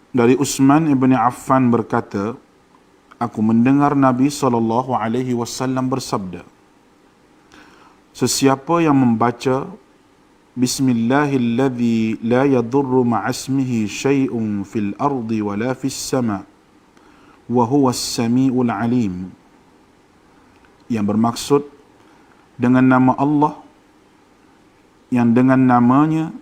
Dari Utsman ibn Affan berkata, aku mendengar Nabi SAW bersabda, sesiapa yang membaca Bismillahilladzi la yadurru ma'asmihi syai'un fil ardi wala fis sama' wa huwas sami'ul alim, yang bermaksud dengan nama Allah yang dengan namanya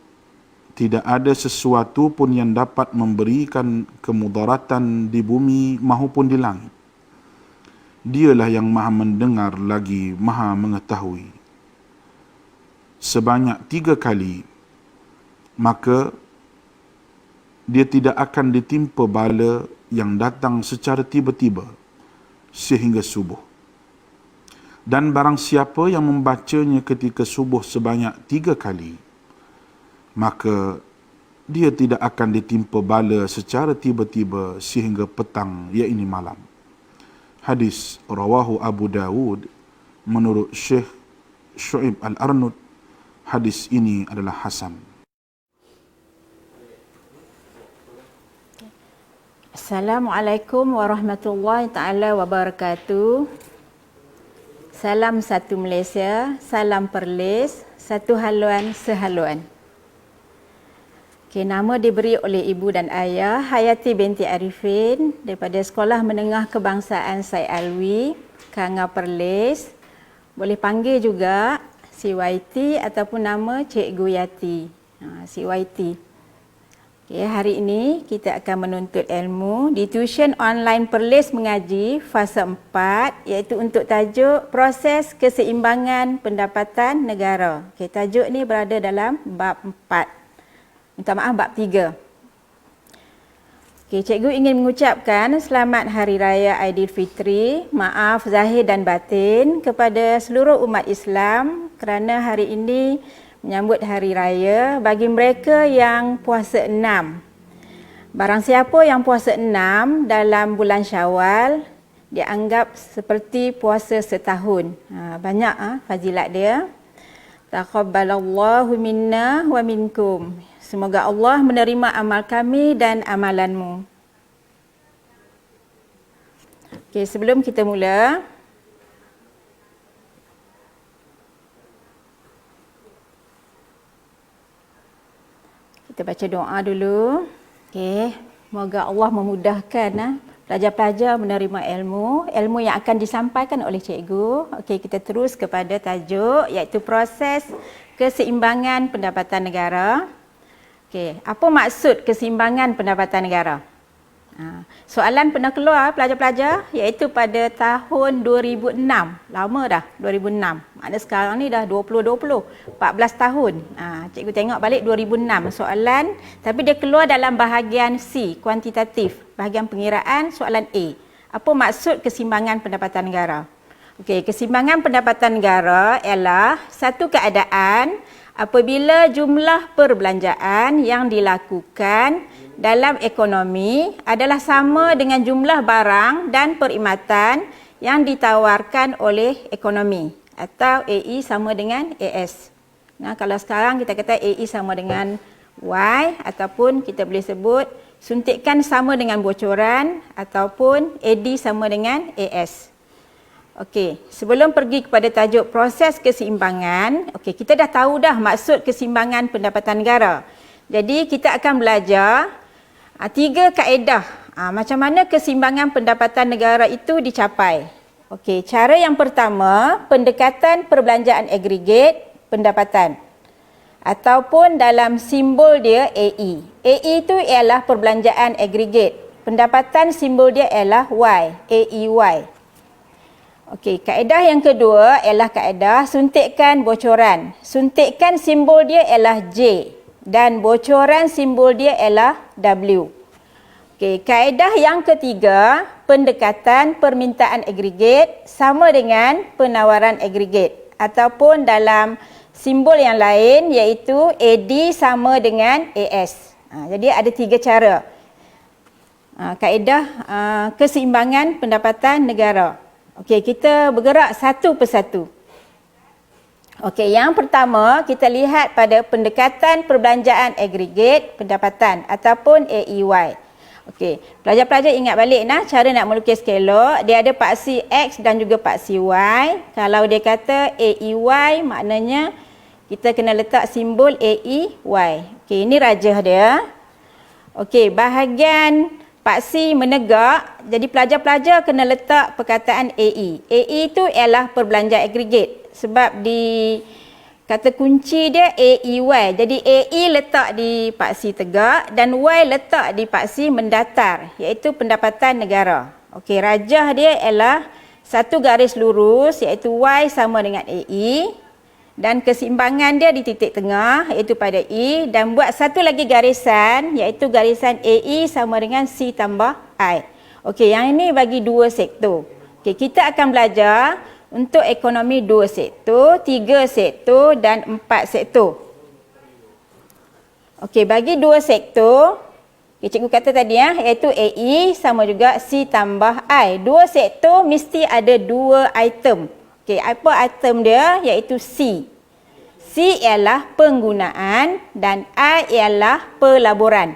tidak ada sesuatu pun yang dapat memberikan kemudaratan di bumi maupun di langit. Dialah yang maha mendengar lagi maha mengetahui. Sebanyak 3 kali, maka dia tidak akan ditimpa bala yang datang secara tiba-tiba sehingga subuh. Dan barang siapa yang membacanya ketika subuh sebanyak 3 kali, maka dia tidak akan ditimpa bala secara tiba-tiba sehingga petang, iaitu malam. Hadis rawahu Abu Dawud menurut Syekh Syu'ib Al-Arnud. Hadis ini adalah hasan. Assalamualaikum warahmatullahi taala wabarakatuh. Salam satu Malaysia, salam Perlis, satu haluan sehaluan. Nama diberi oleh ibu dan ayah Hayati binti Arifin daripada Sekolah Menengah Kebangsaan Syed Alwi, Kanga Perlis. Boleh panggil juga CYT ataupun nama Cikgu Yati, CYT. Hari ini kita akan menuntut ilmu di tuition online Perlis Mengaji fasa 4, iaitu untuk tajuk proses keseimbangan pendapatan negara. Tajuk ni berada dalam bab 4. Minta maaf, bab 3. Cikgu ingin mengucapkan selamat Hari Raya Aidilfitri, maaf zahir dan batin kepada seluruh umat Islam kerana hari ini menyambut Hari Raya bagi mereka yang puasa 6. Barang siapa yang puasa 6 dalam bulan Syawal, dianggap seperti puasa setahun. Banyak fazilat dia. Taqabbalallahu minna wa minkum. Semoga Allah menerima amal kami dan amalanmu. Sebelum kita mula, kita baca doa dulu. Semoga Allah memudahkan pelajar-pelajar menerima ilmu yang akan disampaikan oleh cikgu. Kita terus kepada tajuk, iaitu proses keseimbangan pendapatan negara. Apa maksud keseimbangan pendapatan negara? Soalan pernah keluar pelajar-pelajar, iaitu pada tahun 2006. Lama dah, 2006. Maknanya sekarang ni dah 2020, 14 tahun. Cikgu tengok balik 2006 soalan, tapi dia keluar dalam bahagian C, kuantitatif, bahagian pengiraan, soalan A. Apa maksud keseimbangan pendapatan negara? Keseimbangan pendapatan negara ialah satu keadaan apabila jumlah perbelanjaan yang dilakukan dalam ekonomi adalah sama dengan jumlah barang dan perkhidmatan yang ditawarkan oleh ekonomi, atau AE sama dengan AS. Kalau sekarang kita kata AE sama dengan Y, ataupun kita boleh sebut suntikan sama dengan bocoran, ataupun AD sama dengan AS. Sebelum pergi kepada tajuk proses keseimbangan, kita dah tahu dah maksud keseimbangan pendapatan negara. Jadi kita akan belajar 3 kaedah macam mana keseimbangan pendapatan negara itu dicapai. Cara yang pertama, pendekatan perbelanjaan agregat pendapatan, ataupun dalam simbol dia AE. AE itu ialah perbelanjaan agregat. Pendapatan simbol dia ialah Y, AEY. Kaedah yang kedua ialah kaedah suntikan bocoran. Suntikan simbol dia ialah J dan bocoran simbol dia ialah W. Kaedah yang ketiga, pendekatan permintaan agregat sama dengan penawaran agregat, ataupun dalam simbol yang lain iaitu AD sama dengan AS. Jadi ada 3 cara. Kaedah keseimbangan pendapatan negara. Kita bergerak satu persatu. Yang pertama, kita lihat pada pendekatan perbelanjaan agregat pendapatan ataupun AEY. Okey, pelajar-pelajar ingat balik cara nak melukis skelok. Dia ada paksi X dan juga paksi Y. Kalau dia kata AEY, maknanya kita kena letak simbol AEY. Okey, ini rajah dia. Okey, bahagian paksi menegak, jadi pelajar-pelajar kena letak perkataan AE. AE itu ialah perbelanjaan agregat. Sebab di kata kunci dia AEY. Jadi AE letak di paksi tegak dan Y letak di paksi mendatar, iaitu pendapatan negara. Okey, rajah dia ialah satu garis lurus, iaitu Y sama dengan AE, dan keseimbangan dia di titik tengah, iaitu pada E, dan buat satu lagi garisan, iaitu garisan AE sama dengan C tambah I. Okey, yang ini bagi 2 sektor. Okey, kita akan belajar untuk ekonomi 2 sektor, 3 sektor dan 4 sektor. Okey, bagi 2 sektor, cikgu kata tadi iaitu AE sama juga C tambah I. 2 sektor mesti ada 2 item. Okey, apa item dia? Iaitu C. C ialah penggunaan dan I ialah pelaburan.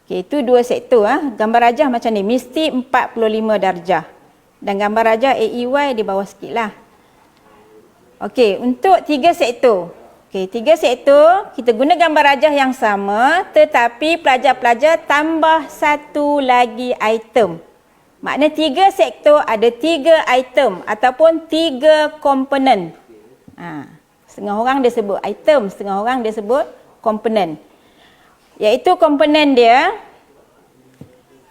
Okey, itu 2 sektor. Gambar rajah macam ni, mesti 45 darjah. Dan gambar rajah AEY di bawah sikit lah. Okey, untuk 3 sektor. Okey, 3 sektor, kita guna gambar rajah yang sama, tetapi pelajar-pelajar tambah satu lagi item. Makna 3 sektor ada 3 item ataupun 3 komponen. Setengah orang dia sebut item, setengah orang dia sebut komponen. Iaitu komponen dia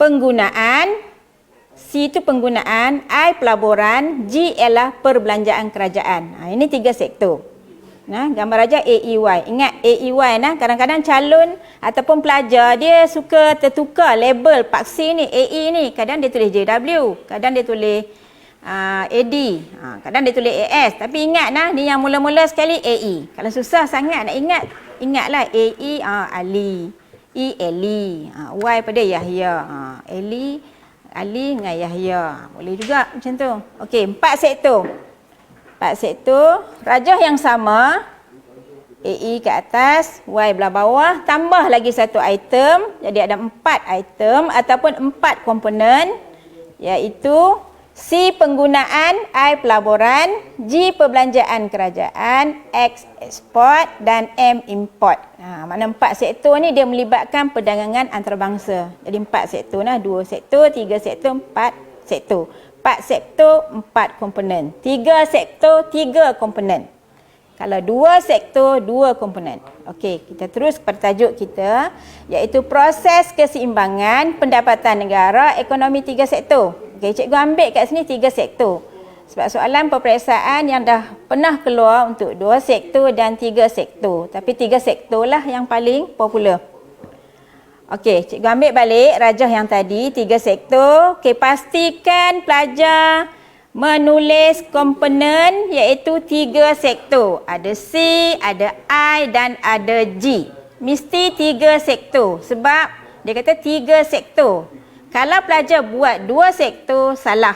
penggunaan, C itu penggunaan, I pelaburan, G ialah perbelanjaan kerajaan. Ini 3 sektor. Gambar rajah AEY. Ingat AEY kadang-kadang calon ataupun pelajar dia suka tertukar label paksi ni, AE ni. Kadang dia tulis JW, kadang dia tulis AD, kadang dia tulis AS. Tapi ingat ni yang mula-mula sekali AE. Kalau susah sangat nak ingat, ingatlah AE Ali, E Eli, Y pada Yahya, Ali dengan Yahya. Boleh juga macam tu. Okey, 4 sektor. 4 sektor, rajah yang sama. AE ke atas, Y belah bawah, tambah lagi satu item. Jadi ada 4 item ataupun 4 komponen, iaitu C penggunaan, I pelaburan, G perbelanjaan kerajaan, X ekspor dan M import. Makna 4 sektor ni dia melibatkan perdagangan antarabangsa. Jadi 4 sektor 2 sektor, 3 sektor, 4 sektor. 4 sektor, 4 komponen. 3 sektor, 3 komponen. Kalau 2 sektor, 2 komponen. Okey, kita terus kepada tajuk kita, iaitu proses keseimbangan pendapatan negara ekonomi 3 sektor. Okey, cikgu ambil kat sini 3 sektor. Sebab soalan peperiksaan yang dah pernah keluar untuk 2 sektor dan 3 sektor. Tapi 3 sektor lah yang paling popular. Okey, cikgu ambil balik rajah yang tadi, 3 sektor. Okey, pastikan pelajar menulis komponen iaitu 3 sektor. Ada C, ada I dan ada G. Mesti 3 sektor sebab dia kata 3 sektor. Kalau pelajar buat 2 sektor, salah.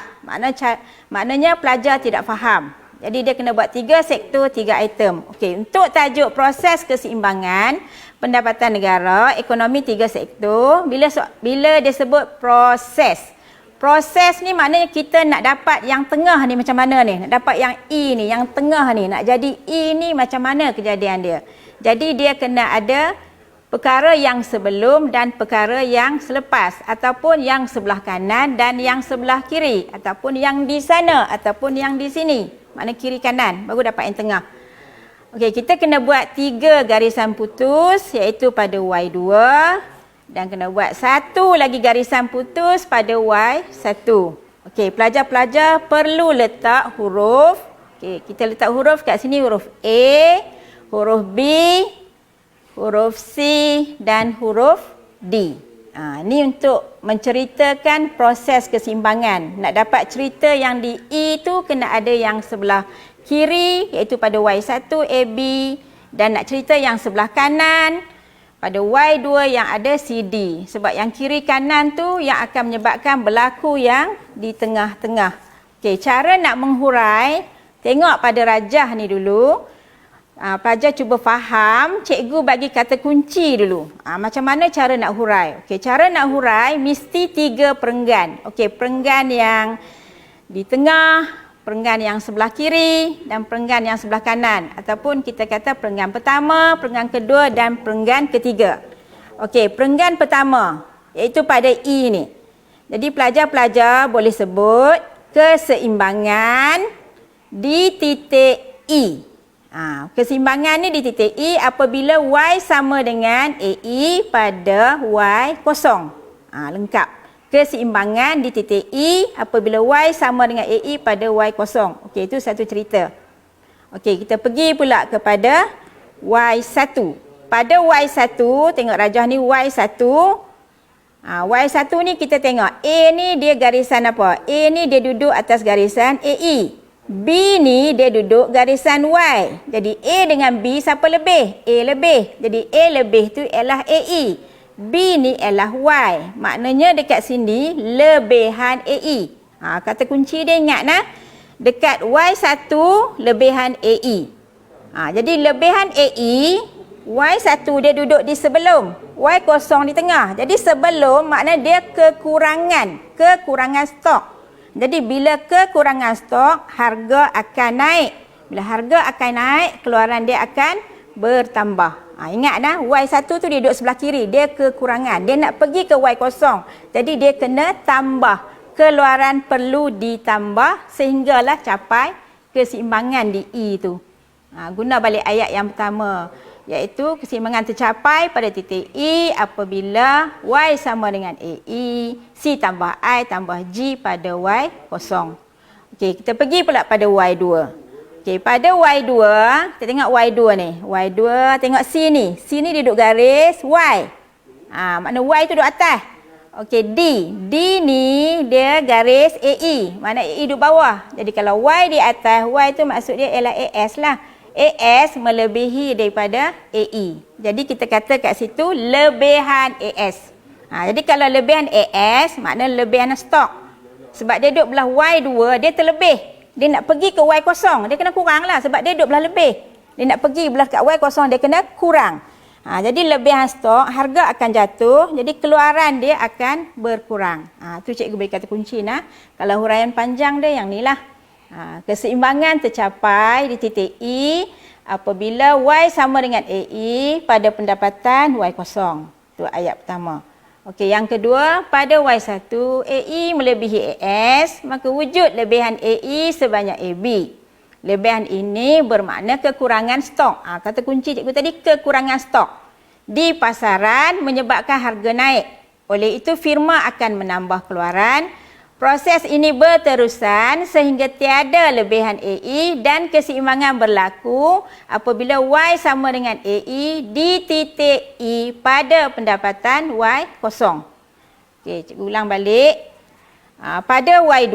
Maknanya pelajar tidak faham. Jadi dia kena buat 3 sektor, 3 item. Okey, untuk tajuk proses keseimbangan pendapatan negara ekonomi 3 sektor, bila dia sebut proses. Proses ni maknanya kita nak dapat yang tengah ni macam mana ni? Nak dapat yang E ni, yang tengah ni. Nak jadi E ni macam mana kejadian dia? Jadi dia kena ada perkara yang sebelum dan perkara yang selepas, ataupun yang sebelah kanan dan yang sebelah kiri, ataupun yang di sana ataupun yang di sini. Makna kiri kanan baru dapat yang tengah. Okey, kita kena buat 3 garisan putus iaitu pada Y2 dan kena buat satu lagi garisan putus pada Y1. Okey, pelajar-pelajar perlu letak huruf. Okey, kita letak huruf kat sini, huruf A, huruf B, huruf C dan huruf D. Ini untuk menceritakan proses keseimbangan. Nak dapat cerita yang di E tu kena ada yang sebelah kiri iaitu pada Y1 AB, dan nak cerita yang sebelah kanan pada Y2 yang ada CD. Sebab yang kiri kanan tu yang akan menyebabkan berlaku yang di tengah-tengah. Okey, cara nak menghurai, tengok pada rajah ni dulu. Pelajar cuba faham, cikgu bagi kata kunci dulu. Macam mana cara nak hurai? Okey, cara nak hurai mesti 3 perenggan. Okey, perenggan yang di tengah, perenggan yang sebelah kiri dan perenggan yang sebelah kanan. Ataupun kita kata perenggan pertama, perenggan kedua dan perenggan ketiga. Okey, perenggan pertama iaitu pada E ni. Jadi pelajar-pelajar boleh sebut keseimbangan di titik E. Keseimbangan ni di titik E apabila Y sama dengan AE pada Y kosong. Lengkap. Keseimbangan di titik E apabila Y sama dengan AE pada Y kosong. Okey, itu satu cerita. Okey, kita pergi pula kepada Y1. Pada Y1, tengok rajah ni Y1. Y1 ni kita tengok A ni dia garisan apa? A ni dia duduk atas garisan AE. B ni dia duduk garisan Y. Jadi A dengan B siapa lebih? A lebih. Jadi A lebih tu ialah AE. B ni ialah Y. Maknanya dekat sini lebihan AE. Kata kunci dia ingat nah. Dekat Y1 lebihan AE. Jadi lebihan AE, Y1 dia duduk di sebelum, Y kosong di tengah. Jadi sebelum makna dia kekurangan stok. Jadi bila kekurangan stok, harga akan naik. Bila harga akan naik, keluaran dia akan bertambah. Ingat dah, Y1 tu dia duduk sebelah kiri, dia kekurangan. Dia nak pergi ke Y kosong. Jadi dia kena tambah. Keluaran perlu ditambah sehinggalah capai keseimbangan di E tu. Guna balik ayat yang pertama, iaitu keseimbangan tercapai pada titik E apabila Y sama dengan AE, C tambah I tambah G pada Y kosong. Okey, kita pergi pula pada Y2. Okey, pada Y2, kita tengok Y2 ni. Y2, tengok C ni. C ni duduk garis Y. Makna Y tu duduk atas. Okey, D ni dia garis AE. Mana AE duduk bawah. Jadi kalau Y di atas, Y tu maksud dia ialah AS lah. AS melebihi daripada AE. Jadi kita kata kat situ lebihan AS. Jadi kalau lebihan AS makna lebihan stok. Sebab dia duduk belah Y2, dia terlebih. Dia nak pergi ke Y kosong, dia kena kurang lah sebab dia duduk belah lebih. Dia nak pergi belah kat Y kosong, dia kena kurang. Jadi lebihan stok, harga akan jatuh, jadi keluaran dia akan berkurang. Tu cikgu beri kata kunci nah. Kalau huraian panjang dia yang ni lah. Keseimbangan tercapai di titik E apabila Y sama dengan AE pada pendapatan Y kosong. Itu ayat pertama. Okey, yang kedua, pada Y1 AE melebihi AS, maka wujud lebihan AE sebanyak AB. Lebihan ini bermakna kekurangan stok. Kata kunci cikgu tadi, kekurangan stok di pasaran menyebabkan harga naik. Oleh itu firma akan menambah keluaran. Proses ini berterusan sehingga tiada lebihan AE dan keseimbangan berlaku apabila Y sama dengan AE di titik E pada pendapatan Y kosong. Okey, cikgu ulang balik. Pada Y2,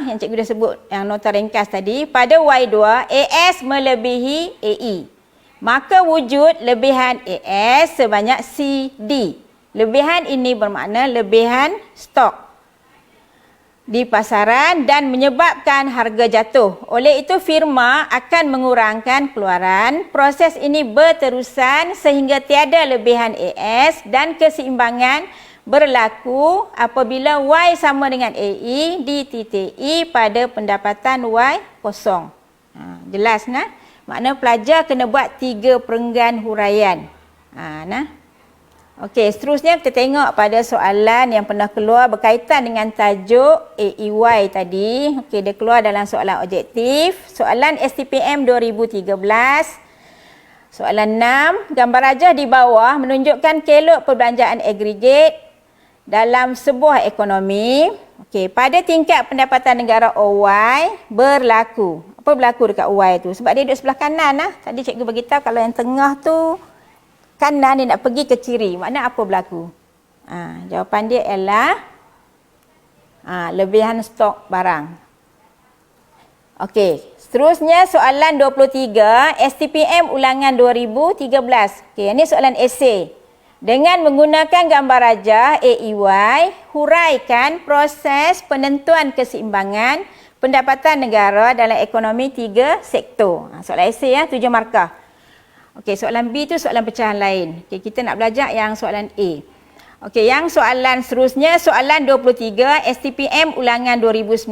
yang cikgu dah sebut, yang nota ringkas tadi, pada Y2, AS melebihi AE. Maka wujud lebihan AS sebanyak CD. Lebihan ini bermakna lebihan stok di pasaran dan menyebabkan harga jatuh. Oleh itu firma akan mengurangkan keluaran. Proses ini berterusan sehingga tiada lebihan AS dan keseimbangan berlaku apabila Y sama dengan AE di titik E pada pendapatan Y kosong. Jelas nah? Makna pelajar kena buat 3 perenggan huraian. Nah. Okey, seterusnya kita tengok pada soalan yang pernah keluar berkaitan dengan tajuk AEY tadi. Okey, dia keluar dalam soalan objektif. Soalan STPM 2013. Soalan 6. Gambar rajah di bawah menunjukkan kelok perbelanjaan agregat dalam sebuah ekonomi. Okey, pada tingkat pendapatan negara OY berlaku. Apa berlaku dekat OY tu? Sebab dia duduk sebelah kanan lah. Tadi cikgu beritahu kalau yang tengah tu kanan, dia nak pergi ke kiri. Makna apa berlaku? Jawapan dia ialah lebihan stok barang. Okey, seterusnya soalan 23, STPM ulangan 2013. Okey, ini soalan esei. Dengan menggunakan gambar rajah AEY, huraikan proses penentuan keseimbangan pendapatan negara dalam ekonomi 3 sektor. Soalan esei 7 markah. Okey, soalan B tu soalan pecahan lain. Okey, kita nak belajar yang soalan A. Okey, yang soalan seterusnya, soalan 23 STPM ulangan 2019.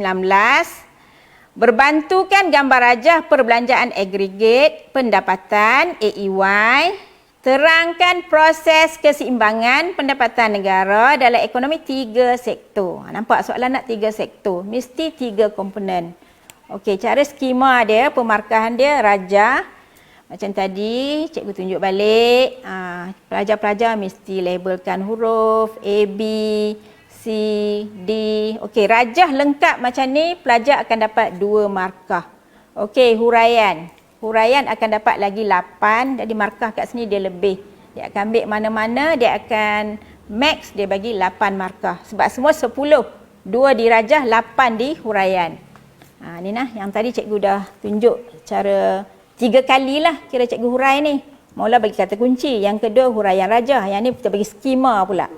Berbantukan gambar rajah perbelanjaan agregat pendapatan AEY. Terangkan proses keseimbangan pendapatan negara dalam ekonomi 3 sektor. Nampak soalan nak 3 sektor. Mesti 3 komponen. Okey, cara skema dia, pemarkahan dia rajah. Macam tadi, cikgu tunjuk balik. Pelajar-pelajar mesti labelkan huruf A, B, C, D. Okey, rajah lengkap macam ni, pelajar akan dapat 2 markah. Okey, huraian. Huraian akan dapat lagi 8. Jadi markah kat sini dia lebih. Dia akan ambil mana-mana, dia akan max, dia bagi 8 markah. Sebab semua 10. 2 di rajah, 8 di huraian. Ni nah, yang tadi cikgu dah tunjuk cara 3 kali lah kira cikgu hurai ni. Mula bagi kata kunci, yang kedua huraian rajah, yang ni kita bagi skema pula.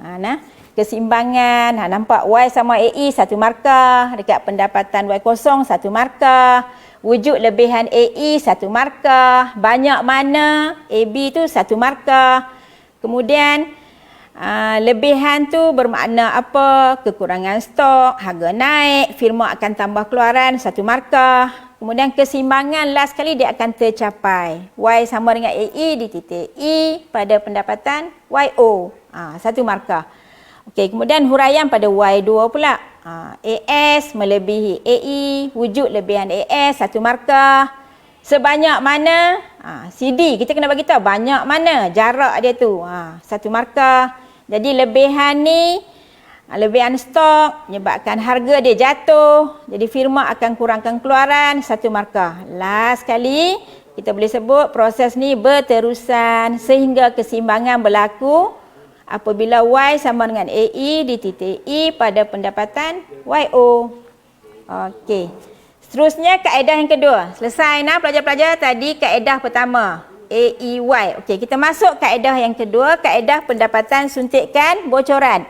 Nah, keseimbangan, nampak Y sama AE 1 markah, dekat pendapatan Y kosong 1 markah, wujud lebihan AE 1 markah, banyak mana AB tu 1 markah. Kemudian lebihan tu bermakna apa? Kekurangan stok, harga naik, firma akan tambah keluaran 1 markah. Kemudian keseimbangan last kali dia akan tercapai. Y sama dengan AE di titik E pada pendapatan YO. 1 markah. Okey, kemudian huraian pada Y2 pula. AS melebihi AE, wujud lebihan AS 1 markah. Sebanyak mana? CD kita kena bagi tahu banyak mana jarak dia tu. 1 markah. Jadi lebihan ni, lebihan stok menyebabkan harga dia jatuh. Jadi firma akan kurangkan keluaran 1 markah. Last kali kita boleh sebut proses ni berterusan sehingga keseimbangan berlaku apabila Y sama dengan AE di titik E pada pendapatan YO. Okey. Seterusnya kaedah yang kedua. Selesai nah pelajar-pelajar tadi kaedah pertama. AEY. Okey, kita masuk kaedah yang kedua, kaedah pendapatan suntikan bocoran.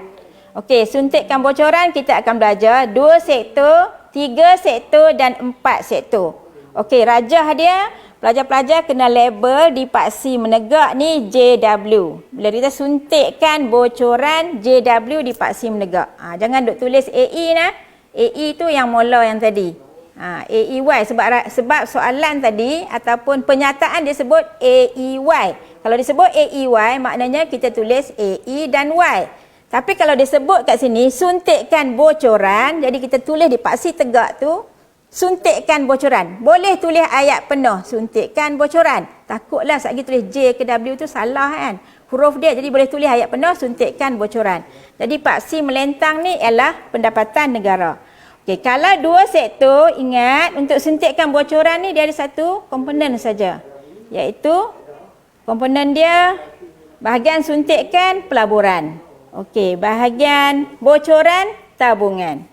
Okey, suntikan bocoran kita akan belajar 2 sektor, 3 sektor dan 4 sektor. Okey, rajah dia pelajar-pelajar kena label di paksi menegak ni JW. Bila kita suntikkan bocoran JW di paksi menegak. Jangan duk tulis AE nah. AE tu yang mula yang tadi. AEY sebab soalan tadi ataupun penyataan dia sebut AEY. Kalau disebut AEY maknanya kita tulis AE dan Y. Tapi kalau disebut kat sini suntikkan bocoran, jadi kita tulis di paksi tegak tu suntikkan bocoran. Boleh tulis ayat penuh suntikkan bocoran. Takutlah sekali tulis J ke W tu salah kan. Huruf dia, jadi boleh tulis ayat penuh suntikkan bocoran. Jadi paksi melentang ni ialah pendapatan negara. Okey, kalau 2 sektor, ingat untuk suntikkan bocoran ni dia ada 1 komponen saja. Iaitu komponen dia bahagian suntikkan pelaburan. Okey, bahagian bocoran tabungan.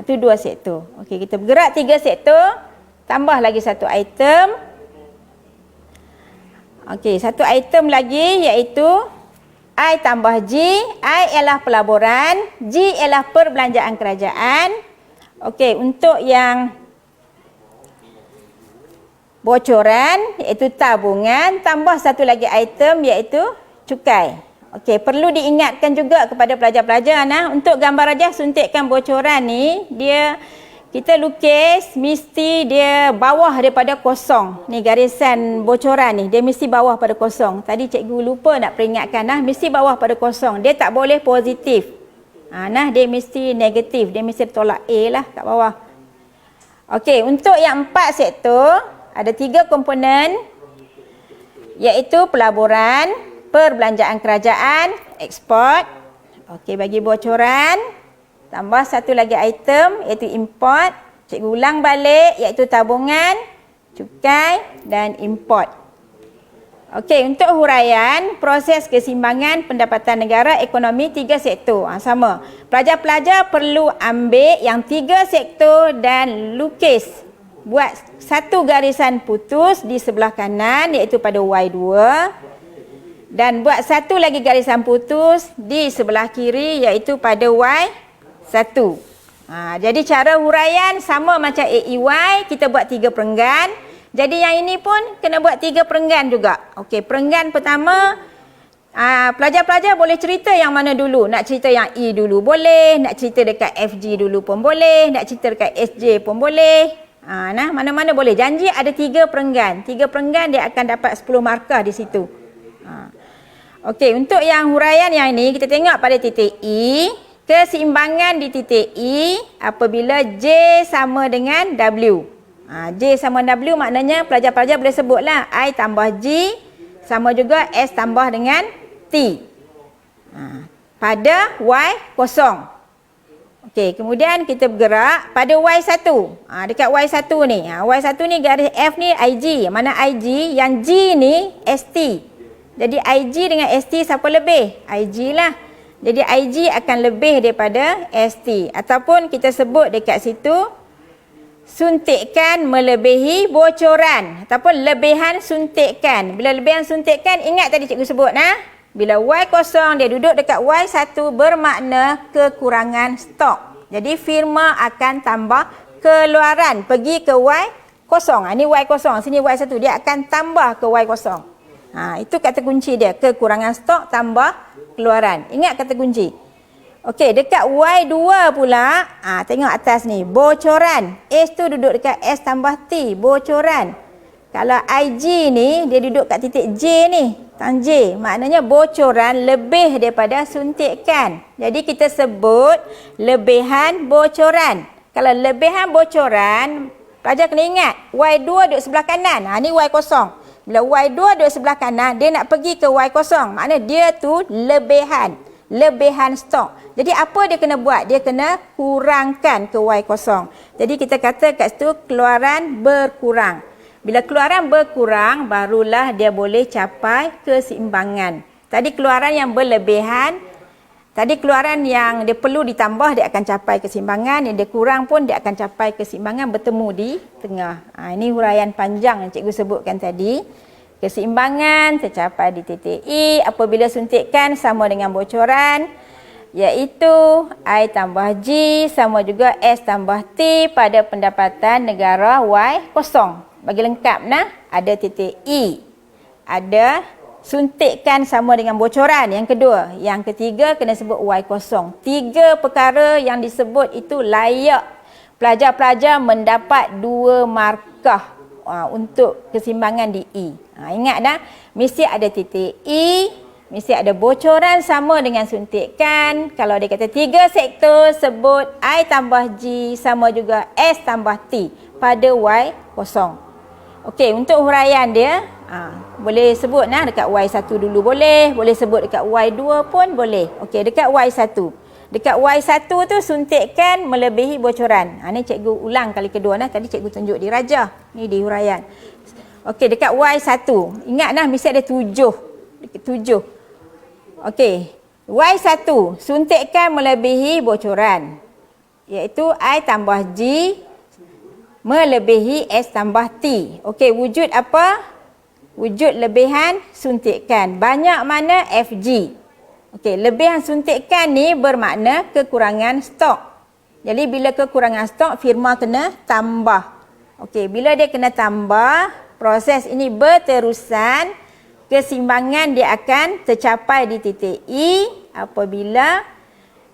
Itu 2 sektor. Okey, kita bergerak 3 sektor, tambah lagi 1 item. Okey, 1 item lagi iaitu I tambah G. I ialah pelaburan, G ialah perbelanjaan kerajaan. Okey, untuk yang bocoran iaitu tabungan, tambah 1 lagi item iaitu cukai. Okey, perlu diingatkan juga kepada pelajar-pelajar untuk gambar rajah suntikkan bocoran ni, kita lukis mesti dia bawah daripada kosong. Ni garisan bocoran ni, dia mesti bawah pada kosong. Tadi cikgu lupa nak peringatkan mesti bawah pada kosong. Dia tak boleh positif. Dia mesti negatif, dia mesti tolak A lah kat bawah. Okey, untuk yang 4 sektor ada 3 komponen iaitu pelaburan, perbelanjaan kerajaan, ekspor. Okey, bagi bocoran tambah 1 lagi item iaitu import. Cikgu ulang balik iaitu tabungan, cukai dan import. Okey, untuk huraian, proses keseimbangan pendapatan negara ekonomi 3 sektor. Sama. Pelajar-pelajar perlu ambil yang 3 sektor dan lukis. Buat 1 garisan putus di sebelah kanan iaitu pada Y2. Dan buat 1 lagi garisan putus di sebelah kiri iaitu pada Y1. Jadi cara huraian sama macam AEY, kita buat 3 perenggan. Jadi yang ini pun kena buat 3 perenggan juga. Okey, perenggan pertama, pelajar-pelajar boleh cerita yang mana dulu. Nak cerita yang E dulu boleh, nak cerita dekat FG dulu pun boleh, nak cerita dekat SJ pun boleh. Mana-mana boleh. Janji ada 3 perenggan. 3 perenggan dia akan dapat 10 markah di situ. Okey, untuk yang huraian yang ini, kita tengok pada titik E. Keseimbangan di titik E apabila J sama dengan W. J sama W maknanya pelajar-pelajar boleh sebutlah I tambah G sama juga S tambah dengan T. Pada Y kosong. Okey, kemudian kita bergerak pada Y1. Dekat Y1 ni. Y1 ni garis F ni IG. Mana IG? Yang G ni ST. Jadi IG dengan ST siapa lebih? IG lah. Jadi IG akan lebih daripada ST. Ataupun kita sebut dekat situ, suntikan melebihi bocoran. Ataupun lebihan suntikan. Bila lebihan suntikan, ingat tadi cikgu sebut. Bila Y kosong, dia duduk dekat Y1 bermakna kekurangan stok. Jadi firma akan tambah keluaran. Pergi ke Y kosong. Ini Y kosong. Sini Y1. Dia akan tambah ke Y kosong. Itu kata kunci dia. Kekurangan stok tambah keluaran. Ingat kata kunci. Okey, dekat Y2 pula, tengok atas ni, bocoran. S tu duduk dekat S tambah T, bocoran. Kalau IG ni, dia duduk kat titik J ni, tang J. Maknanya bocoran lebih daripada suntikan. Jadi kita sebut lebihan bocoran. Kalau lebihan bocoran, pelajar kena ingat, Y2 duduk sebelah kanan. Ni Y kosong. Bila Y2 duduk sebelah kanan, dia nak pergi ke Y kosong. Maknanya dia tu lebihan stok. Jadi apa dia kena buat? Dia kena kurangkan ke Y kosong. Jadi kita kata kat situ keluaran berkurang. Bila keluaran berkurang, barulah dia boleh capai keseimbangan. Tadi keluaran yang berlebihan, tadi keluaran yang dia perlu ditambah, dia akan capai keseimbangan. Yang dia kurang pun, dia akan capai keseimbangan bertemu di tengah. Ini huraian panjang yang cikgu sebutkan tadi. Keseimbangan tercapai di titik E apabila suntikan sama dengan bocoran, iaitu I tambah G sama juga S tambah T pada pendapatan negara Y kosong. Bagi lengkap ada titik E, ada suntikan sama dengan bocoran yang kedua. Yang ketiga kena sebut Y kosong. 3 perkara yang disebut itu layak pelajar-pelajar mendapat 2 markah untuk keseimbangan di E. Ingat mesti ada titik E, mesti ada bocoran sama dengan suntikan. Kalau dia kata 3 sektor, sebut I tambah G sama juga S tambah T pada Y kosong. Okey, untuk huraian dia, boleh sebut dekat Y1 dulu boleh sebut dekat Y2 pun boleh. Okey, dekat Y1. Dekat Y1 tu suntikan melebihi bocoran. Ni cikgu ulang kali kedua tadi cikgu tunjuk di rajah. Ni di huraian. Okey, dekat Y1. Ingat mesti ada 7. Okey. Y1 suntikan melebihi bocoran. Iaitu I tambah G melebihi S tambah T. Okey, wujud apa? Wujud lebihan suntikan. Banyak mana? FG. Okey, lebihan suntikan ni bermakna kekurangan stok. Jadi bila kekurangan stok, firma kena tambah. Okey, bila dia kena tambah, proses ini berterusan, keseimbangan dia akan tercapai di titik E apabila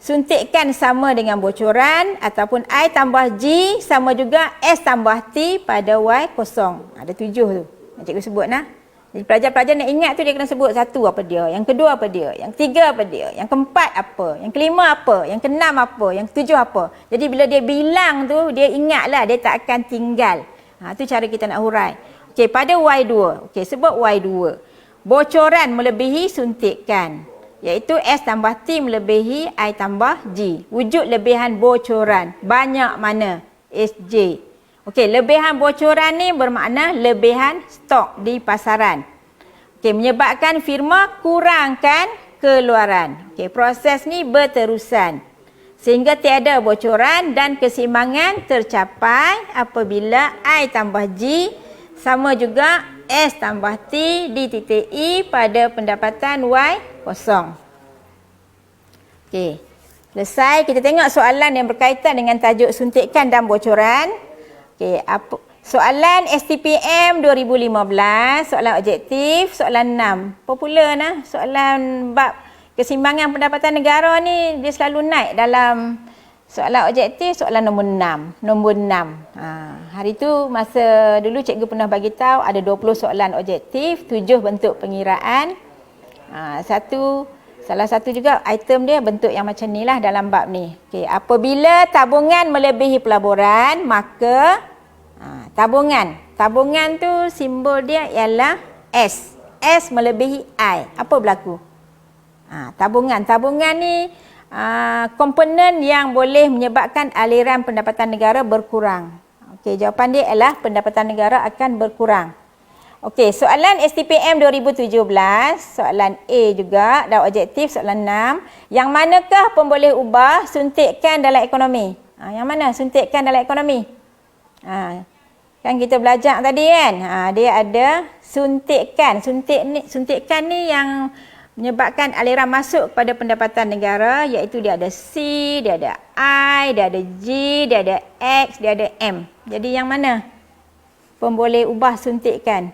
suntikan sama dengan bocoran ataupun I tambah G sama juga S tambah T pada Y kosong. Ada 7 tu. Yang cikgu sebut Jadi pelajar-pelajar nak ingat tu dia kena sebut 1 apa dia, yang kedua apa dia, yang 3 apa dia, yang keempat apa, yang kelima apa, yang keenam apa, yang ketujuh apa. Jadi bila dia bilang tu dia ingatlah, dia tak akan tinggal. Tu cara kita nak hurai. Okey, pada Y2. Okey, sebut Y2. Bocoran melebihi suntikan, iaitu S tambah T melebihi I tambah G. Wujud lebihan bocoran. Banyak mana? SJ. Okey, lebihan bocoran ni bermakna lebihan stok di pasaran. Okey, menyebabkan firma kurangkan keluaran. Okey, proses ni berterusan sehingga tiada bocoran dan keseimbangan tercapai apabila I tambah G sama juga S tambah T di titik E pada pendapatan Y kosong. Okey, selesai. Kita tengok soalan yang berkaitan dengan tajuk suntikan dan bocoran. Okey, Soalan STPM 2015, soalan objektif, soalan 6. Popular nah, soalan bab keseimbangan pendapatan negara ni dia selalu naik dalam soalan objektif, soalan nombor 6. Nombor 6. Hari tu masa dulu cikgu pernah bagi tahu ada 20 soalan objektif, 7 bentuk pengiraan. Salah satu juga item dia bentuk yang macam ni lah dalam bab ni. Okey, apabila tabungan melebihi pelaburan, maka tabungan tu simbol dia ialah S. S melebihi I. Apa berlaku? Tabungan ni komponen yang boleh menyebabkan aliran pendapatan negara berkurang. Okey, jawapan dia ialah pendapatan negara akan berkurang. Okey, soalan STPM 2017, soalan A juga dan objektif soalan 6. Yang manakah pemboleh ubah suntikan dalam ekonomi? Yang mana suntikan dalam ekonomi? Kan kita belajar tadi kan, dia ada suntikan. Suntikan ni yang menyebabkan aliran masuk kepada pendapatan negara, iaitu dia ada C, dia ada I, dia ada G, dia ada X, dia ada M. Jadi yang mana pemboleh ubah suntikan?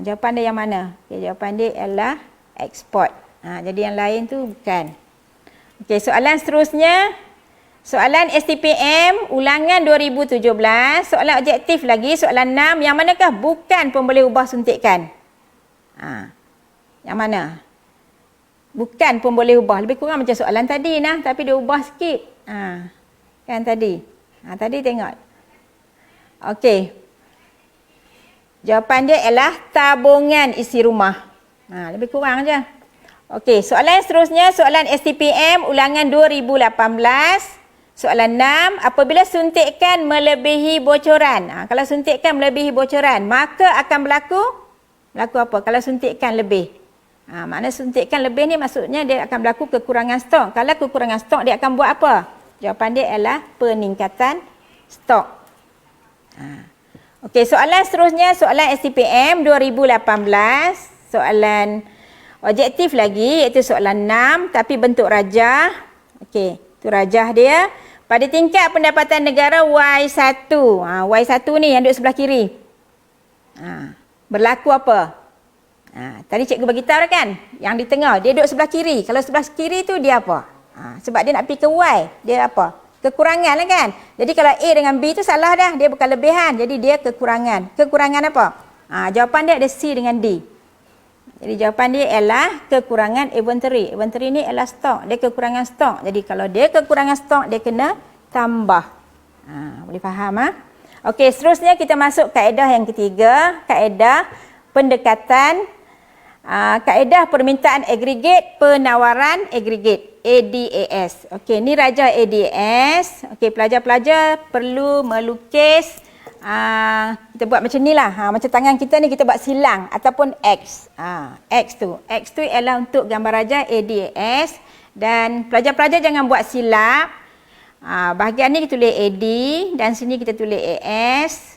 Jawapan dia yang mana? Okay, jawapan dia ialah ekspor. Jadi yang lain tu bukan. Okey, soalan seterusnya. Soalan STPM ulangan 2017, soalan objektif lagi, soalan 6, yang manakah bukan pemboleh ubah suntikan? Yang mana? Bukan pemboleh ubah. Lebih kurang macam soalan tadi nah, tapi dia ubah sikit. Kan tadi. Tadi tengok. Okey. Jawapan dia ialah tabungan isi rumah. Lebih kurang je. Okey, soalan seterusnya, soalan STPM ulangan 2018. Soalan 6, apabila suntikan melebihi bocoran. Kalau suntikan melebihi bocoran, maka akan berlaku apa? Kalau suntikan lebih. Makna suntikan lebih ni maksudnya dia akan berlaku kekurangan stok. Kalau kekurangan stok, dia akan buat apa? Jawapan dia ialah peningkatan stok. Okey, soalan seterusnya, soalan STPM 2018. Soalan objektif lagi, iaitu soalan 6, tapi bentuk rajah. Okey, itu rajah dia. Pada tingkat pendapatan negara Y1. Y1 ni yang duduk sebelah kiri. Berlaku apa? Tadi cikgu bagi tahu kan? Yang di tengah, dia duduk sebelah kiri. Kalau sebelah kiri tu dia apa? Sebab dia nak pergi ke Y, dia apa? Kekurangan lah kan? Jadi kalau A dengan B tu salah dah. Dia bukan lebihan. Jadi dia kekurangan. Kekurangan apa? Jawapan dia ada C dengan D. Jadi jawapan dia ialah kekurangan inventory. Inventory ni ialah stok. Dia kekurangan stok. Jadi kalau dia kekurangan stok, dia kena tambah. Boleh faham? Okey, seterusnya kita masuk kaedah yang ketiga. Kaedah pendekatan. Kaedah permintaan agregat, penawaran agregat. ADAS. Okey, ni raja ADAS. Okey, pelajar-pelajar perlu melukis. Kita buat macam ni lah. Macam tangan kita ni kita buat silang ataupun X. X tu ialah untuk gambar raja ADAS. Dan pelajar-pelajar jangan buat silap. Bahagian ni kita tulis AD dan sini kita tulis AS.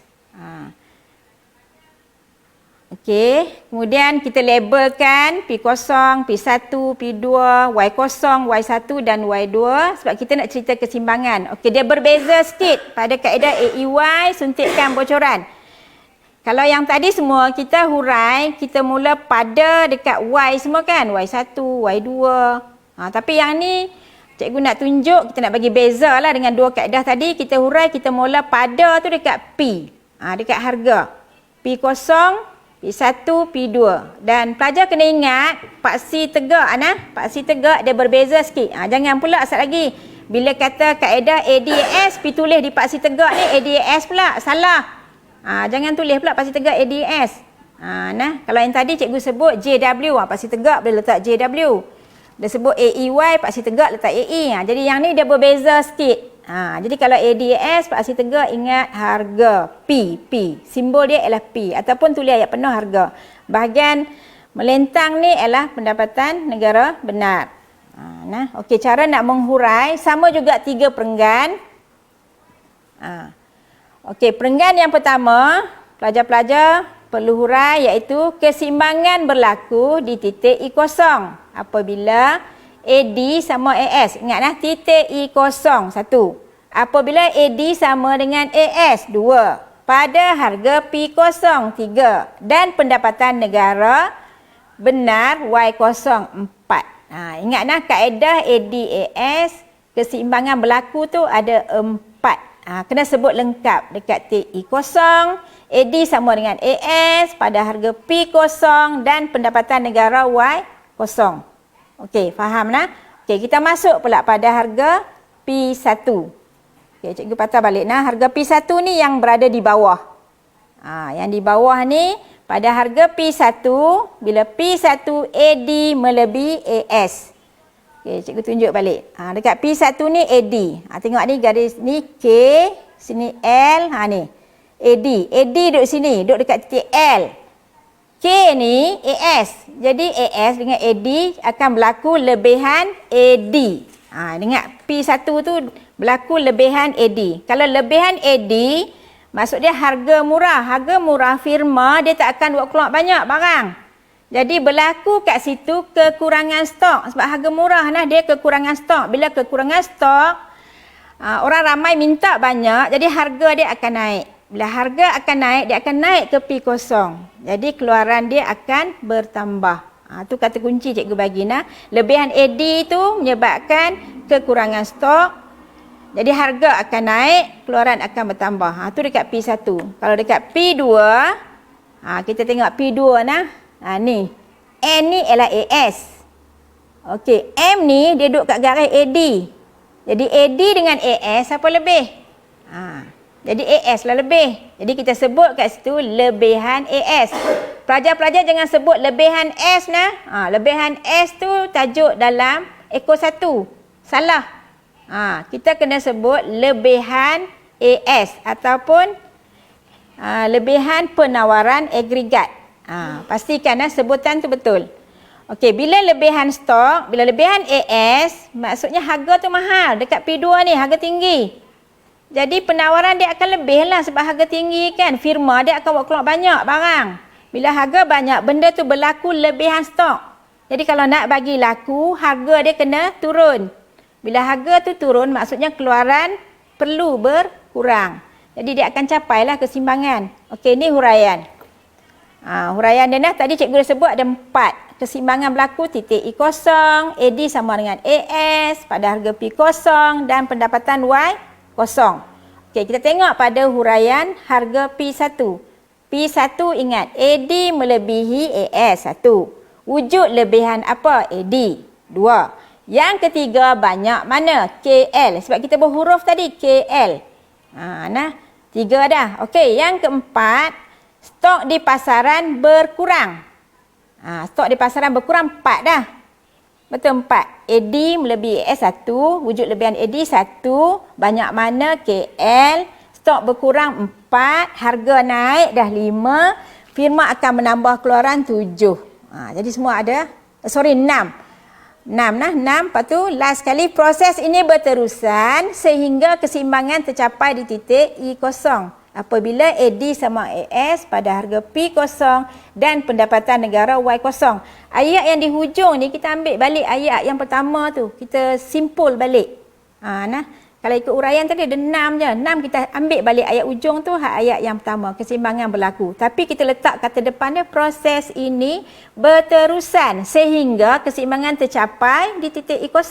Okey, kemudian kita labelkan P0, P1, P2, Y0, Y1 dan Y2 sebab kita nak cerita keseimbangan. Okey, dia berbeza sikit pada kaedah AEY suntikan bocoran. Kalau yang tadi semua kita hurai, kita mula pada dekat Y semua kan, Y1, Y2. Tapi yang ni cikgu nak tunjuk, kita nak bagi beza lah dengan dua kaedah tadi. Kita hurai, kita mula pada tu dekat P, dekat harga P0, P1, P2. Dan pelajar kena ingat, paksi tegak paksi tegak dia berbeza sikit. Jangan pula asal lagi bila kata kaedah ADAS, pi tulis di paksi tegak ni ADAS pula. Salah. Jangan tulis pula paksi tegak ADAS. Kalau yang tadi cikgu sebut JW, paksi tegak boleh letak JW. Dia sebut AEY, paksi tegak letak AE. Jadi yang ni dia berbeza sikit. Jadi kalau ADAS, paksi tegak ingat harga P. Simbol dia ialah P ataupun tulis ayat penuh harga. Bahagian melentang ni ialah pendapatan negara benar. Okey, cara nak menghurai sama juga 3 perenggan. Okey, perenggan yang pertama, pelajar-pelajar perlu hurai iaitu keseimbangan berlaku di titik I0 apabila AD sama AS. Ingatlah titik I0 1. Apabila AD sama dengan AS 2. pada harga P03 dan pendapatan negara benar Y04. Ingat nah kaedah ADAS, keseimbangan berlaku tu ada 4. Kena sebut lengkap dekat TI0, AD sama dengan AS pada harga P0 dan pendapatan negara Y0. Okey, faham nah? Okey, kita masuk pula pada harga P1. Okey, cikgu patah balik nah. Harga P1 ni yang berada di bawah. Yang di bawah ni pada harga P1 bila P1 AD melebihi AS. Okey, cikgu tunjuk balik. Dekat P1 ni AD. Tengok ni garis ni K, sini L, ni. AD. AD duduk sini, duduk dekat titik L. K ni AS. Jadi AS dengan AD akan berlaku lebihan AD. Ingat P1 tu berlaku lebihan AD. Kalau lebihan AD, maksud dia harga murah. Harga murah firma dia tak akan buat keluar banyak barang. Jadi berlaku kat situ kekurangan stok. Sebab harga murah nah dia kekurangan stok. Bila kekurangan stok, orang ramai minta banyak, jadi harga dia akan naik. Bila harga akan naik, dia akan naik ke P0. Jadi keluaran dia akan bertambah. Tu kata kunci cikgu bagi nah. Lebihan AD tu menyebabkan kekurangan stok. Jadi harga akan naik, keluaran akan bertambah. Tu dekat P1. Kalau dekat P2, kita tengok P2 nah. Ni. N ni ialah AS. Okey, M ni dia duduk kat garis AD. Jadi AD dengan AS apa lebih? Jadi AS lah lebih. Jadi kita sebut kat situ lebihan AS. Pelajar-pelajar jangan sebut lebihan S nah. Lebihan S tu tajuk dalam ekor 1. Salah. Kita kena sebut lebihan AS ataupun lebihan penawaran agregat. Pastikan sebutan tu betul. Okey, bila lebihan stok, bila lebihan AS, maksudnya harga tu mahal. Dekat P2 ni harga tinggi. Jadi penawaran dia akan lebih lah sebab harga tinggi kan. Firma dia akan buat keluar banyak barang. Bila harga banyak, benda tu berlaku lebihan stok. Jadi kalau nak bagi laku, harga dia kena turun. Bila harga tu turun, maksudnya keluaran perlu berkurang. Jadi dia akan capailah keseimbangan. Okey, ni huraian. Huraian dia nah, tadi cikgu dah sebut ada 4. Keseimbangan berlaku titik I0, AD sama dengan AS pada harga P0 dan pendapatan Y0. Okey, kita tengok pada huraian harga P1. P1 ingat, AD melebihi AS 1. Wujud lebihan apa? AD 2. Yang ketiga banyak mana? KL. Sebab kita berhuruf tadi KL. 3 dah. Okey, yang keempat, stok di pasaran berkurang. Stok di pasaran berkurang 4 dah. Betul 4. AD melebihi AS 1. Wujud lebihan AD 1. Banyak mana? KL. Stok berkurang 4. Harga naik dah 5. Firma akan menambah keluaran 7. Jadi semua ada. 6. 6 nah. 6. Lepas tu last sekali. Proses ini berterusan sehingga keseimbangan tercapai di titik I0. Apabila AD sama AS pada harga P0 dan pendapatan negara Y0. Ayat yang di hujung ni kita ambil balik ayat yang pertama tu. Kita simpul balik. Kalau ikut uraian tadi ada 6 je. 6 kita ambil balik ayat ujung tu, ayat yang pertama. Keseimbangan berlaku. Tapi kita letak kata depan dia, proses ini berterusan sehingga keseimbangan tercapai di titik I0.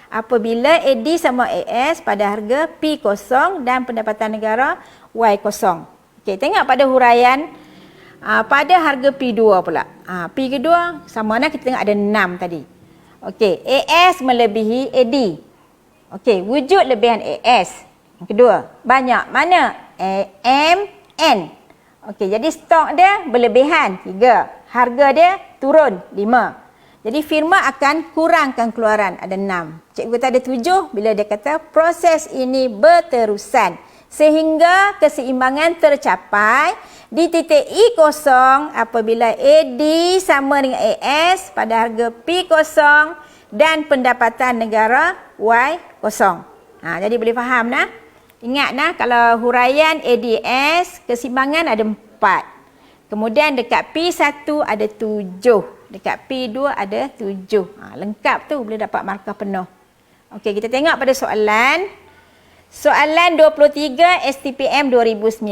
Apabila AD sama AS pada harga P0 dan pendapatan negara Y0. Okey, tengok pada huraian pada harga P2 pula. P2 sama mana kita tengok ada 6 tadi. Okey, AS melebihi AD. Okey, wujud lebihan AS. Yang kedua, banyak mana? MN. Okey, jadi stok dia berlebihan 3. Harga dia turun 5. Jadi firma akan kurangkan keluaran ada 6. Cikgu kata ada 7 bila dia kata proses ini berterusan sehingga keseimbangan tercapai di titik I0 apabila AD sama dengan AS pada harga P0 dan pendapatan negara Y0. Jadi boleh faham nah. Ingat nah, kalau huraian ADS keseimbangan ada 4. Kemudian dekat P1 ada 7. Dekat P2 ada 7. Lengkap tu boleh dapat markah penuh. Okey, kita tengok pada soalan. Soalan 23 STPM 2019,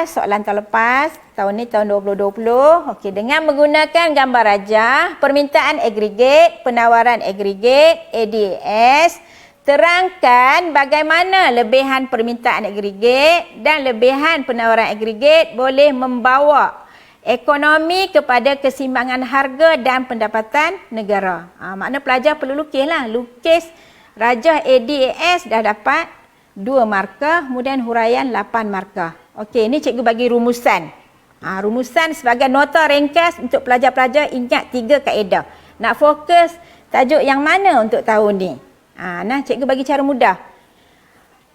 soalan tahun lepas, tahun ni tahun 2020. Okey, dengan menggunakan gambar rajah, permintaan agregat, penawaran agregat, ADAS, terangkan bagaimana lebihan permintaan agregat dan lebihan penawaran agregat boleh membawa ekonomi kepada keseimbangan harga dan pendapatan negara. Makna pelajar perlu lukislah. Lukis rajah ADAS dah dapat 2 markah, kemudian huraian 8 markah. Okey, ini cikgu bagi rumusan. Rumusan sebagai nota ringkas untuk pelajar-pelajar ingat 3 kaedah. Nak fokus tajuk yang mana untuk tahun ni? Nah, cikgu bagi cara mudah.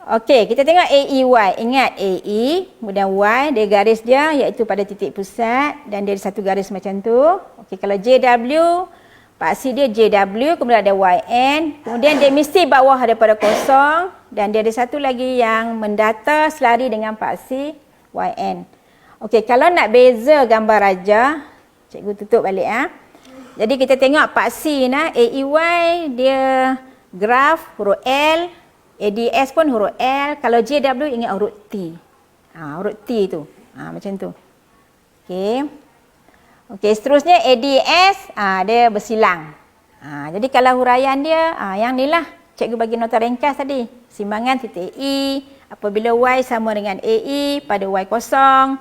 Okey, kita tengok AEY. Ingat AE, kemudian Y, dia garis dia iaitu pada titik pusat dan dia ada satu garis macam tu. Okey, kalau JW, paksi dia JW, kemudian ada YN, kemudian dia mesti bawah daripada kosong dan dia ada satu lagi yang mendata selari dengan paksi YN. Okey, kalau nak beza gambar rajah, cikgu tutup balik Jadi kita tengok paksi AEY dia graf huruf L, ADS pun huruf L, kalau JW ingat huruf T. Huruf T tu. Macam tu. Okey. Okey, seterusnya ADS dia bersilang. Jadi kalau huraian dia yang ni lah cikgu bagi nota ringkas tadi. Simbangan titik E apabila Y sama dengan AE pada Y kosong.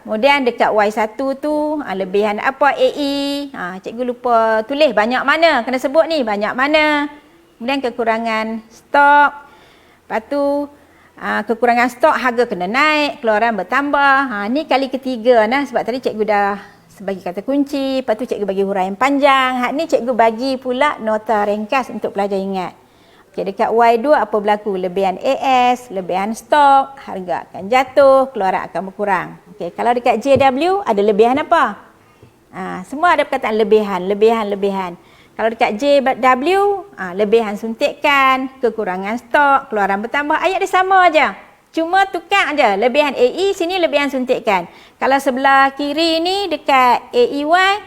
Kemudian dekat Y1 tu lebihan apa AE. Cikgu lupa tulis banyak mana, kena sebut ni banyak mana. Kemudian kekurangan stok. Lepas tu kekurangan stok harga kena naik, keluaran bertambah. Ni kali ketiga sebab tadi cikgu dah bagi kata kunci, lepas tu cikgu bagi huraian panjang. Hak ni cikgu bagi pula nota ringkas untuk pelajar ingat. Okey, dekat Y2 apa berlaku? Lebihan AS, lebihan stok, harga akan jatuh, keluaran akan berkurang. Okey, kalau dekat JW ada lebihan apa? Semua ada perkataan lebihan. Kalau dekat JW, lebihan suntikan, kekurangan stok, keluaran bertambah. Ayat dia sama aja. Cuma tukar aja lebihan AE, sini lebihan suntikan. Kalau sebelah kiri ni dekat AEY,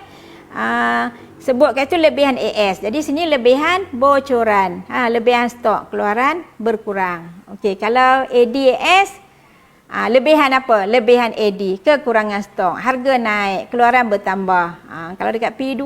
sebutkan itu lebihan AS. Jadi sini lebihan bocoran, lebihan stok, keluaran berkurang. Okey, kalau ADAS, lebihan apa? Lebihan AD, kekurangan stok, harga naik, keluaran bertambah. Kalau dekat P2,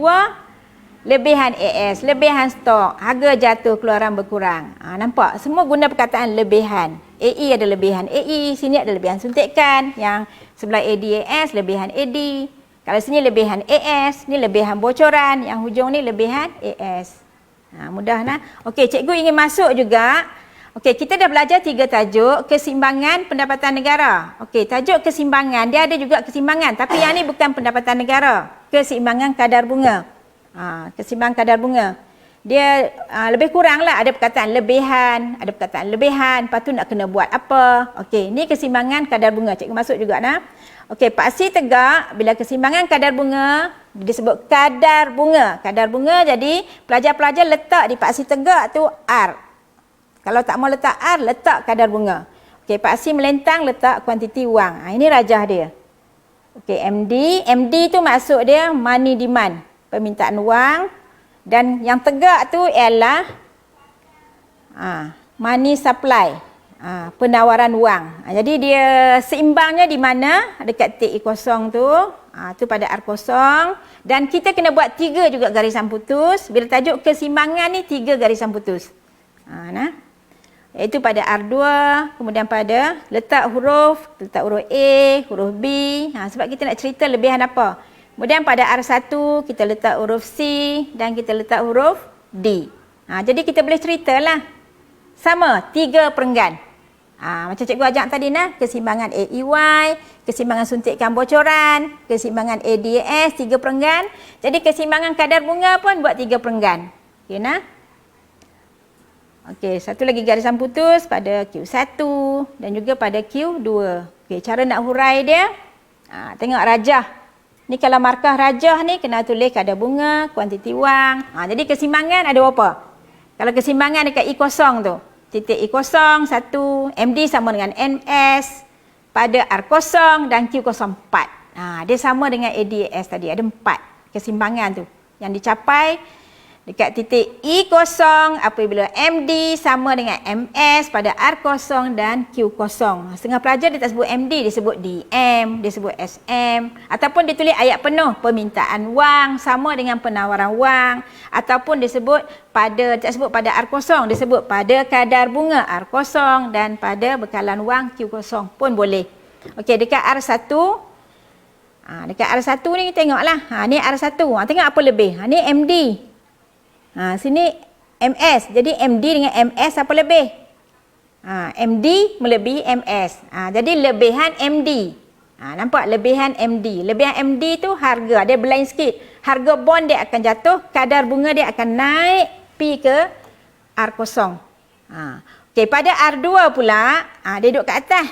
lebihan AS, lebihan stok, harga jatuh, keluaran berkurang. Nampak? Semua guna perkataan lebihan. AE ada lebihan AE, sini ada lebihan suntikan. Yang sebelah ADAS, lebihan AD. Kalau sini lebihan AS, ni lebihan bocoran. Yang hujung ni lebihan AS. Mudah Okey, cikgu ingin masuk juga. Okey, kita dah belajar 3 tajuk. Keseimbangan pendapatan negara. Okey, tajuk keseimbangan, dia ada juga keseimbangan. Tapi yang ni bukan pendapatan negara. Keseimbangan kadar bunga. Keseimbangan kadar bunga. Dia lebih kurang lah, ada perkataan lebihan, lepas tu nak kena buat apa. Okey, ni keseimbangan kadar bunga. Cikgu masuk juga Okey, paksi tegak, bila keseimbangan kadar bunga, disebut kadar bunga. Kadar bunga, jadi pelajar-pelajar letak di paksi tegak tu R. Kalau tak mau letak R, letak kadar bunga. Okey, paksi melentang, letak kuantiti wang. Ini rajah dia. Okey, MD tu maksud dia money demand, permintaan wang. Dan yang tegak tu ialah money supply, penawaran wang. Jadi dia seimbangnya di mana? Dekat titik kosong tu, tu pada R kosong. Dan kita kena buat 3 juga garisan putus. Bila tajuk keseimbangan ni 3 garisan putus. Iaitu pada R2, kemudian pada letak huruf A, huruf B. Sebab kita nak cerita lebihan apa. Kemudian pada R1 kita letak huruf C dan kita letak huruf D. Jadi kita boleh ceritalah. Sama, 3 perenggan. Macam cikgu ajak tadi keseimbangan AEY, keseimbangan suntikan bocoran, keseimbangan ADAS 3 perenggan. Jadi keseimbangan kadar bunga pun buat 3 perenggan. Okey Okey, satu lagi garisan putus pada Q1 dan juga pada Q2. Okey, cara nak hurai dia, tengok rajah. Ni kalau markah rajah ni kena tulis kadar bunga, kuantiti wang. Jadi keseimbangan ada berapa? Kalau keseimbangan dekat E0 tu, titik E0, 1, MD sama dengan NS pada R0 dan Q04. Dia sama dengan ADAS tadi, ada 4 keseimbangan tu yang dicapai Dekat titik E0 apabila MD sama dengan MS pada R0 dan Q0. Setengah pelajar dia tak sebut MD, dia sebut DM, dia sebut SM. Ataupun dia tulis ayat penuh, permintaan wang sama dengan penawaran wang. Ataupun dia sebut tak sebut pada R0, dia sebut pada kadar bunga R0 dan pada bekalan wang Q0 pun boleh. Okey, dekat R1, dekat R1 ni kita tengoklah. Ni R1. Tengok apa lebih. Ni MD. Sini MS. Jadi MD dengan MS apa lebih? MD melebihi MS. Jadi lebihan MD. Nampak lebihan MD. Lebihan MD tu harga. Dia berlain sikit. Harga bond dia akan jatuh. Kadar bunga dia akan naik pi ke R0. Okey, pada R2 pula, dia duduk kat atas.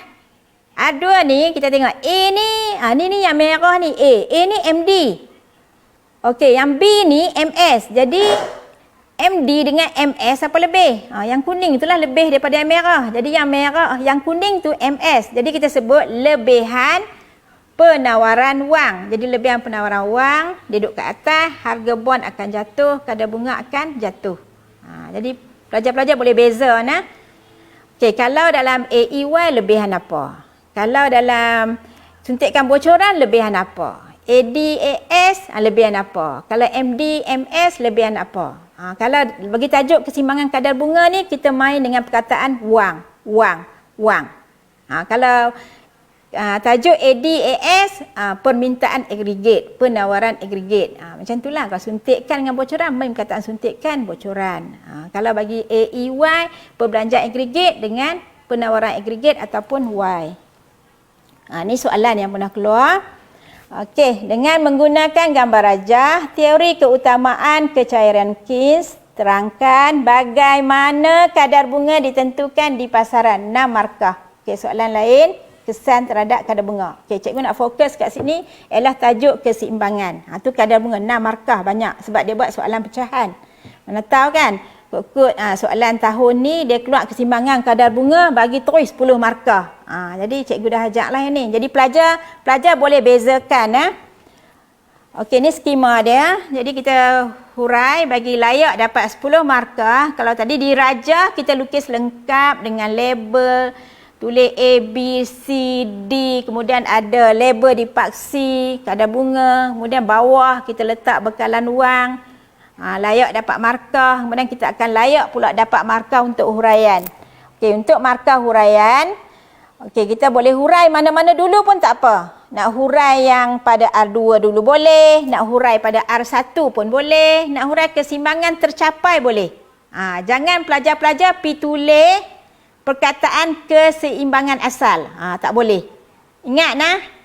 R2 ni kita tengok A ni, ni yang merah ni A. A ni MD. Okey, yang B ni MS. Jadi MD dengan MS apa lebih? Yang kuning itulah lebih daripada yang merah. Jadi yang merah, yang kuning tu MS. Jadi kita sebut lebihan penawaran wang. Jadi lebihan penawaran wang, dia duduk kat atas, harga bond akan jatuh, kadar bunga akan jatuh. Jadi pelajar-pelajar boleh beza nah. Okey, kalau dalam AEY lebihan apa? Kalau dalam suntikan bocoran lebihan apa? ADAS lebihan apa? Kalau MD, MS lebihan apa? Kalau bagi tajuk keseimbangan kadar bunga ni, kita main dengan perkataan wang. Kalau tajuk ADAS, permintaan agregat, penawaran agregat. Macam itulah. Kalau suntikkan dengan bocoran, main perkataan suntikkan bocoran. Kalau bagi AEY, perbelanjaan agregat dengan penawaran agregat ataupun Y. Ni soalan yang pernah keluar. Okey, dengan menggunakan gambar rajah, teori keutamaan kecairan Keynes, terangkan bagaimana kadar bunga ditentukan di pasaran. 6 markah. Okey, soalan lain, kesan terhadap kadar bunga. Okey, cikgu nak fokus kat sini ialah tajuk keseimbangan. Tu kadar bunga 6 markah banyak sebab dia buat soalan pecahan. Mana tahu kan? Kut soalan tahun ni dia keluar keseimbangan kadar bunga bagi terus 10 markah. Jadi cikgu dah ajaklah yang ni. Jadi pelajar boleh bezakan. Okey, ni skema dia. Jadi kita hurai bagi layak dapat 10 markah. Kalau tadi di rajah kita lukis lengkap dengan label, tulis A, B, C, D, kemudian ada label di paksi, kadar bunga, kemudian bawah kita letak bekalan wang. Layak dapat markah, kemudian kita akan layak pula dapat markah untuk huraian. Okey, untuk markah huraian, okey, kita boleh hurai mana-mana dulu pun tak apa. Nak hurai yang pada R2 dulu boleh, nak hurai pada R1 pun boleh, nak hurai keseimbangan tercapai boleh. Jangan pelajar-pelajar pi tulis perkataan keseimbangan asal. Tak boleh. Ingat nah.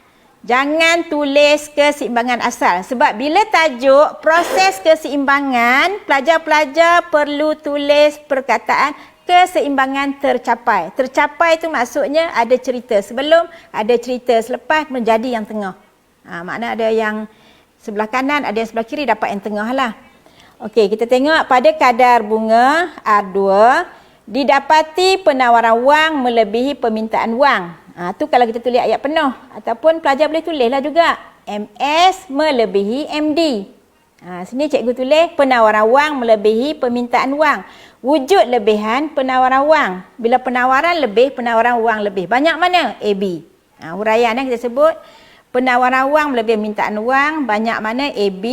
Jangan tulis keseimbangan asal. Sebab bila tajuk proses keseimbangan, pelajar-pelajar perlu tulis perkataan keseimbangan tercapai. Tercapai itu maksudnya ada cerita sebelum, ada cerita selepas, menjadi yang tengah. Makna ada yang sebelah kanan, ada yang sebelah kiri, dapat yang tengah lah. Okey, kita tengok pada kadar bunga R2, didapati penawaran wang melebihi permintaan wang. Tu kalau kita tulis ayat penuh. Ataupun pelajar boleh tulislah juga. MS melebihi MD. Sini cikgu tulis penawaran wang melebihi permintaan wang. Wujud lebihan penawaran wang. Bila penawaran lebih, penawaran wang lebih. Banyak mana? AB. Huraian kita sebut penawaran wang melebihi permintaan wang. Banyak mana? AB.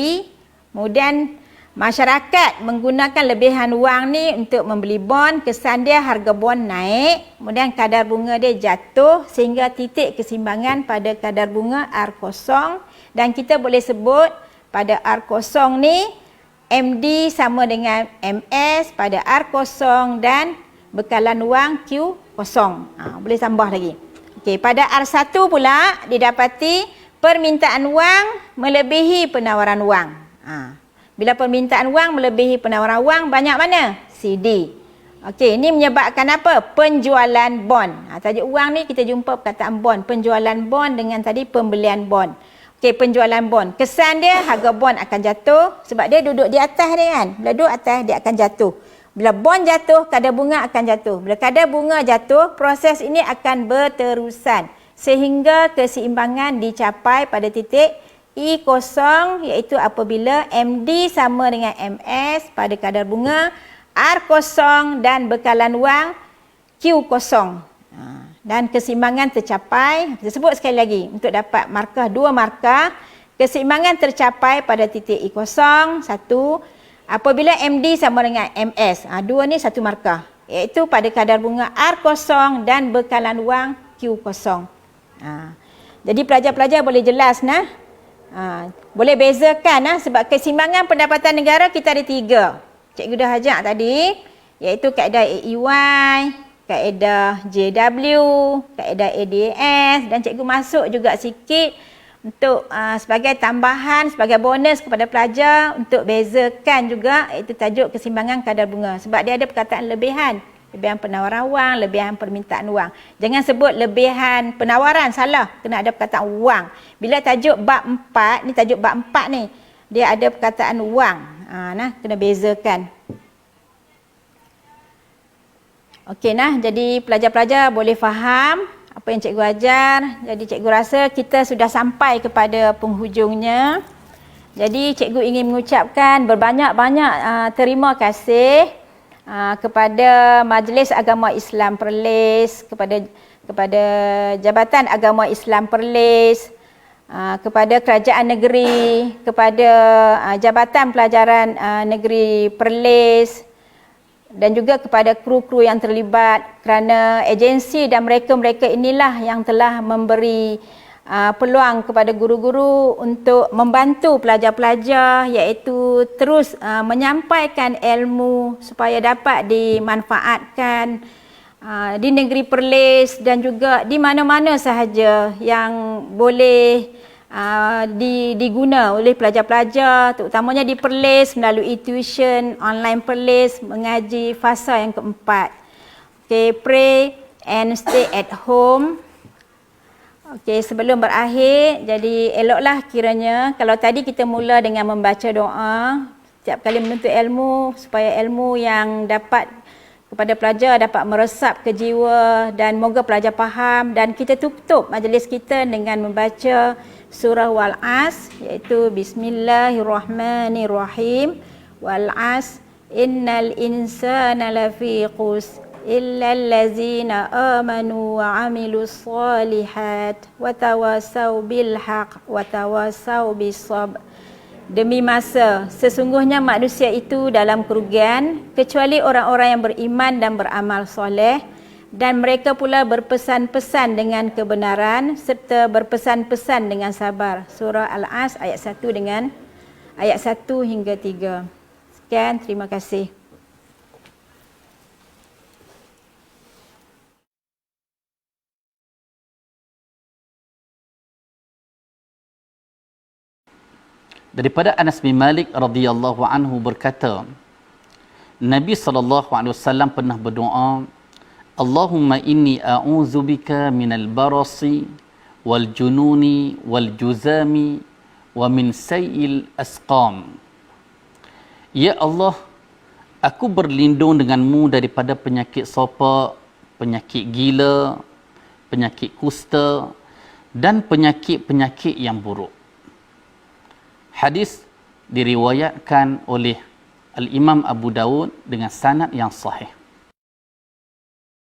Kemudian masyarakat menggunakan lebihan wang ni untuk membeli bond, kesan dia harga bond naik, kemudian kadar bunga dia jatuh sehingga titik keseimbangan pada kadar bunga R0, dan kita boleh sebut pada R0 ni MD sama dengan MS pada R0 dan bekalan wang Q0. Boleh tambah lagi. Okey, pada R1 pula didapati permintaan wang melebihi penawaran wang. Bila permintaan wang melebihi penawaran wang, banyak mana? CD. Okey, ini menyebabkan apa? Penjualan bond. Tajuk wang ni kita jumpa perkataan bond. Penjualan bond dengan tadi pembelian bond. Okey, penjualan bond. Kesan dia harga bond akan jatuh sebab dia duduk di atas dia kan. Bila duduk atas dia akan jatuh. Bila bond jatuh, kadar bunga akan jatuh. Bila kadar bunga jatuh, proses ini akan berterusan sehingga keseimbangan dicapai pada titik I kosong iaitu apabila MD sama dengan MS pada kadar bunga, R kosong dan bekalan wang Q kosong. Dan keseimbangan tercapai, kita sebut sekali lagi untuk dapat markah 2 markah. Keseimbangan tercapai pada titik I kosong, 1, apabila MD sama dengan MS. 2 ni 1 markah, iaitu pada kadar bunga R kosong dan bekalan wang Q kosong. Jadi pelajar-pelajar boleh jelas nah. Boleh bezakan sebab keseimbangan pendapatan negara kita ada 3. Cikgu dah ajak tadi, iaitu kaedah AEY, kaedah JW, kaedah ADAS, dan cikgu masuk juga sikit untuk sebagai tambahan, sebagai bonus kepada pelajar untuk bezakan juga, iaitu tajuk keseimbangan kadar bunga. Sebab dia ada perkataan lebihan penawaran wang, lebihan permintaan wang. Jangan sebut lebihan penawaran, salah. Kena ada perkataan wang. Bila tajuk bab 4, ni tajuk bab 4 ni, dia ada perkataan wang. Kena bezakan. Okey jadi pelajar-pelajar boleh faham apa yang cikgu ajar. Jadi cikgu rasa kita sudah sampai kepada penghujungnya. Jadi cikgu ingin mengucapkan berbanyak-banyak terima kasih kepada Majlis Agama Islam Perlis, kepada Jabatan Agama Islam Perlis, kepada Kerajaan Negeri, kepada Jabatan Pelajaran Negeri Perlis, dan juga kepada kru-kru yang terlibat, kerana agensi dan mereka-mereka inilah yang telah memberi peluang kepada guru-guru untuk membantu pelajar-pelajar, iaitu terus menyampaikan ilmu supaya dapat dimanfaatkan di negeri Perlis dan juga di mana-mana sahaja yang boleh diguna oleh pelajar-pelajar, terutamanya di Perlis melalui tuition online Perlis mengaji fasa yang keempat. Okay, pray and stay at home. Okey, sebelum berakhir, jadi eloklah kiranya kalau tadi kita mula dengan membaca doa setiap kali menuntut ilmu, supaya ilmu yang dapat kepada pelajar dapat meresap ke jiwa dan moga pelajar faham. Dan kita tutup majlis kita dengan membaca surah Wal-As, iaitu Bismillahirrahmanirrahim. Wal-As innal insana lafi khusr illa allazina amanu wa amilus solihat wa tawasaw bil haq wa tawasaw bis sabr. Demi masa, sesungguhnya manusia itu dalam kerugian kecuali orang-orang yang beriman dan beramal soleh, dan mereka pula berpesan-pesan dengan kebenaran serta berpesan-pesan dengan sabar. Surah Al-As ayat 1 dengan ayat 1 hingga 3. Sekian, terima kasih. Daripada Anas bin Malik radhiyallahu anhu berkata, Nabi SAW pernah berdoa, Allahumma inni a'udzubika minal barasi wal jununi wal juzami wa min sayil asqam. Ya Allah, aku berlindung denganmu daripada penyakit sopak, penyakit gila, penyakit kusta dan penyakit-penyakit yang buruk. Hadis diriwayatkan oleh Al-Imam Abu Dawud dengan sanad yang sahih.